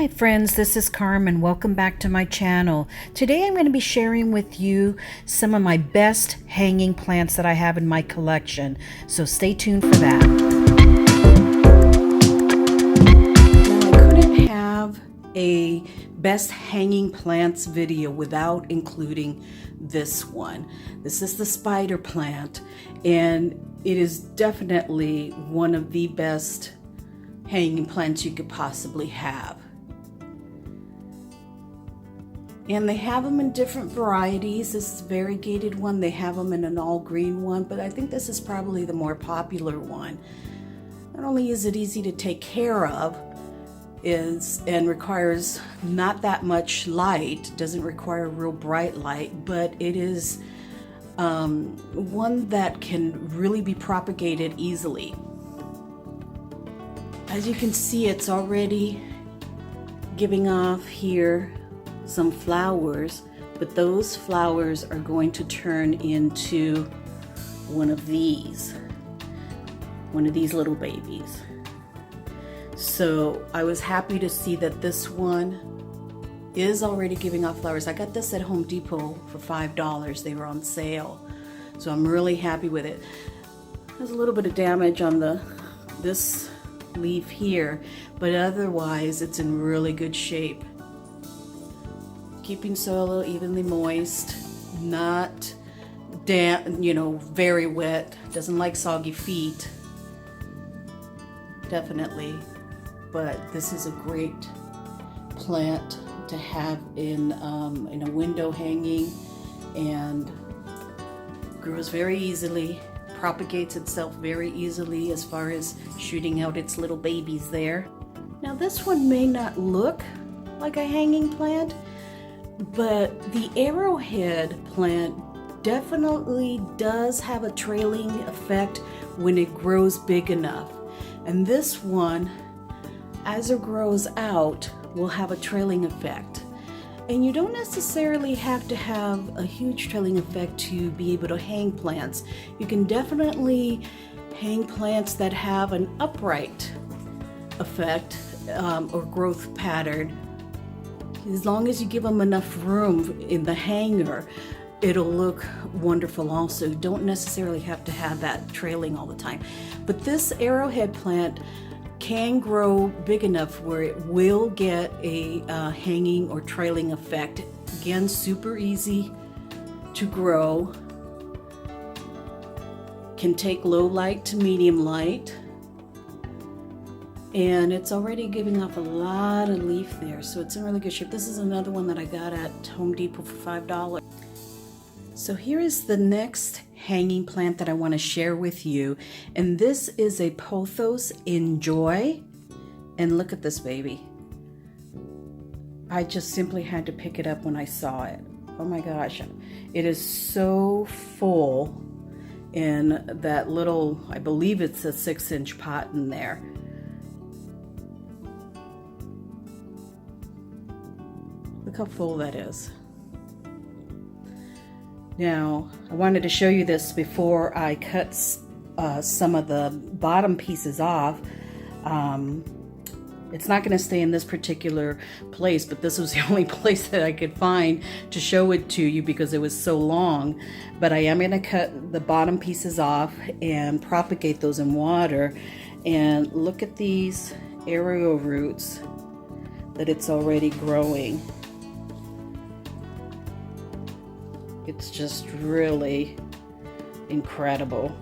Hi friends, this is Carmen. Welcome back to my channel. Today I'm going to be sharing with you some of my best hanging plants that I have in my collection. So stay tuned for that. Now, I couldn't have a best hanging plants video without including this one. This is the spider plant, and it is definitely one of the best hanging plants you could possibly have. And they have them in different varieties. This is a variegated one. They have them in an all green one, but I think this is probably the more popular one. Not only is it easy to take care of, and requires not that much light, doesn't require real bright light, but it is one that can really be propagated easily. As you can see, it's already giving off here some flowers, but those flowers are going to turn into one of these little babies. So I was happy to see that this one is already giving off flowers. I got this at Home Depot for $5. They were on sale, so I'm really happy with it. There's a little bit of damage on this leaf here, but otherwise it's in really good shape. Keeping soil evenly moist, not damp, very wet. Doesn't like soggy feet, definitely. But this is a great plant to have in a window hanging, and grows very easily, propagates itself very easily as far as shooting out its little babies there. Now this one may not look like a hanging plant, but the Arrowhead plant definitely does have a trailing effect when it grows big enough. And this one, as it grows out, will have a trailing effect. And you don't necessarily have to have a huge trailing effect to be able to hang plants. You can definitely hang plants that have an upright effect or growth pattern. As long as you give them enough room in the hanger, it'll look wonderful also. You don't necessarily have to have that trailing all the time. But this Arrowhead plant can grow big enough where it will get a hanging or trailing effect. Again, super easy to grow. Can take low light to medium light. And it's already giving off a lot of leaf there, so it's in really good shape. This is another one that I got at Home Depot for $5. So here is the next hanging plant that I want to share with you, and this is a Pothos N'Joy, and look at this baby. I just simply had to pick it up when I saw it. Oh my gosh, it is so full in that little, I believe it's a 6-inch pot in there. Look how full that is. Now, I wanted to show you this before I cut some of the bottom pieces off. It's not going to stay in this particular place, but this was the only place that I could find to show it to you because it was so long. But I am going to cut the bottom pieces off and propagate those in water. And look at these aerial roots that it's already growing. It's just really incredible.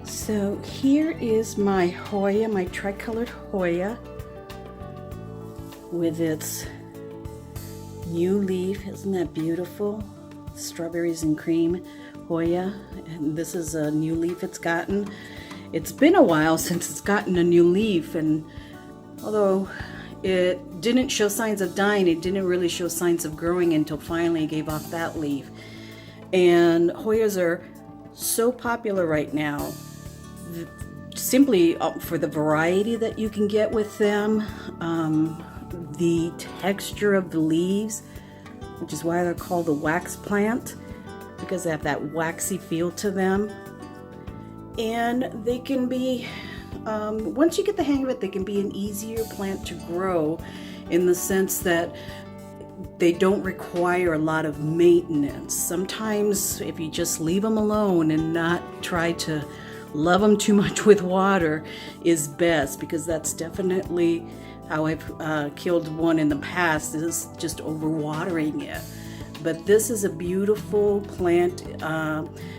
So here is my Hoya, my tricolored Hoya, with its new leaf. Isn't that beautiful? Strawberries and cream Hoya, and this is a new leaf it's gotten. It's been a while since it's gotten a new leaf, and although it didn't show signs of dying, it didn't really show signs of growing until finally it gave off that leaf. And Hoyas are so popular right now, simply for the variety that you can get with them, the texture of the leaves, which is why they're called the wax plant, because they have that waxy feel to them. And they can be once you get the hang of it, they can be an easier plant to grow in the sense that they don't require a lot of maintenance. Sometimes if you just leave them alone and not try to love them too much with water is best, because that's definitely how I've killed one in the past, is just overwatering it. But this is a beautiful plant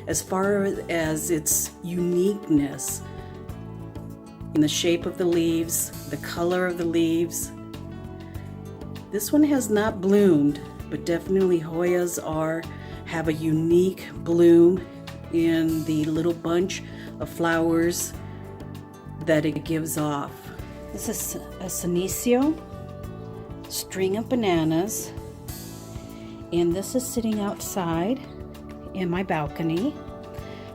as far as its uniqueness in the shape of the leaves, the color of the leaves. This one has not bloomed, but definitely Hoyas have a unique bloom in the little bunch of flowers that it gives off. This is a senecio string of bananas, and this is sitting outside in my balcony.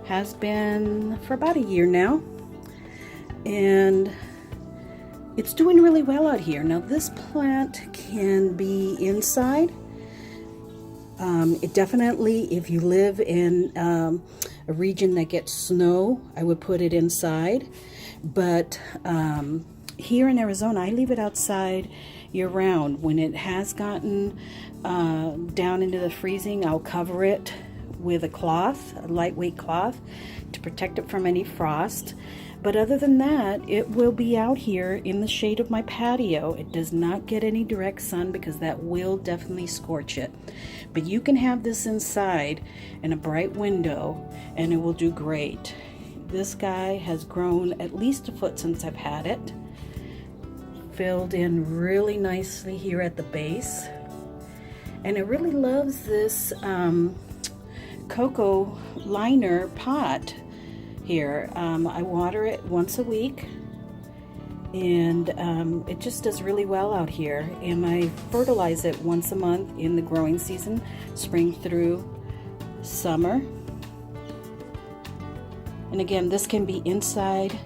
Has been for about a year now, and it's doing really well out here. Now this plant can be inside. It definitely, if you live in a region that gets snow, I would put it inside. But here in Arizona, I leave it outside year round. When it has gotten down into the freezing, I'll cover it with a cloth, a lightweight cloth, to protect it from any frost. But other than that, it will be out here in the shade of my patio. It does not get any direct sun because that will definitely scorch it. But you can have this inside in a bright window and it will do great. This guy has grown at least a foot since I've had it. Filled in really nicely here at the base. And it really loves this cocoa liner pot here. I water it once a week, and it just does really well out here. And I fertilize it once a month in the growing season, spring through summer. And again, this can be inside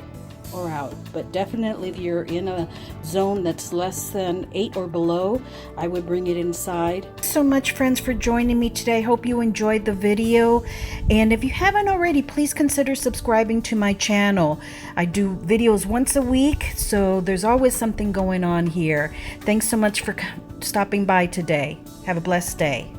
or out, but definitely if you're in a zone that's less than 8 or below, I would bring it inside. Thanks so much, friends, for joining me today. Hope you enjoyed the video, and if you haven't already, please consider subscribing to my channel. I do videos once a week, so there's always something going on here. Thanks so much for stopping by today. Have a blessed day.